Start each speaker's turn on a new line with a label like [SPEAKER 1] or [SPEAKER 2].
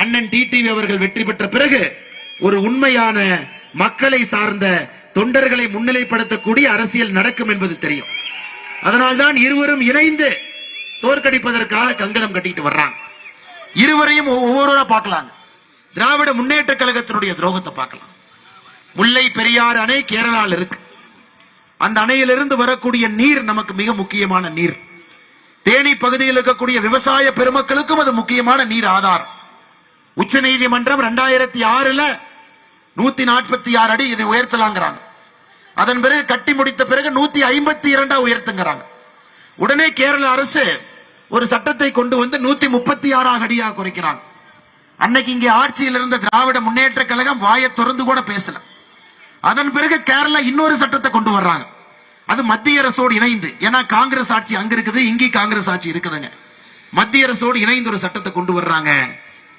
[SPEAKER 1] அண்ணன் டிடிவி அவர்கள் வெற்றி பெற்ற பிறகு ஒரு உண்மையான மக்களை சார்ந்த தொண்டர்களை முன்னிலைப்படுத்தக்கூடிய அரசியல் நடக்கும் என்பது தெரியும். அதனால்தான் இருவரும் இணைந்து தோற்கடிப்பதற்காக கங்கணம் கட்டிட்டு வர்றாங்க. இருவரையும் ஒவ்வொருவரா பார்க்கலாம். திராவிட முன்னேற்ற கழகத்தினுடைய துரோகத்தை பார்க்கலாம். முல்லை பெரியாறு அணை கேரளாவில் இருக்கு. அந்த அணையிலிருந்து வரக்கூடிய நீர் நமக்கு மிக முக்கியமான நீர். தேனி பகுதியில் இருக்கக்கூடிய விவசாய பெருமக்களுக்கும் அது முக்கியமான நீர் ஆதாரம். உச்ச நீதிமன்றம் 2006 146 அடி இதை உயர்த்தலாங்கிறாங்க. அதன் பிறகு கட்டி முடித்த பிறகு 152 உயர்த்துங்கிறாங்க. உடனே கேரள அரசு ஒரு சட்டத்தை கொண்டு வந்து 136 அடியாக குறைக்கிறாங்க. அன்னைக்கு இங்கே ஆட்சியில் இருந்த திராவிட முன்னேற்ற கழகம் வாயை திறந்து கூட பேசல. அதன் பிறகு கேரளா இன்னொரு சட்டத்தை கொண்டு வர்றாங்க. அது மத்திய அரசோடு இணைந்து, ஏன்னா காங்கிரஸ் ஆட்சி அங்க இருக்குது, இங்கே காங்கிரஸ் ஆட்சி இருக்குதுங்க. மத்திய அரசோடு இணைந்து ஒரு சட்டத்தை கொண்டு வர்றாங்க.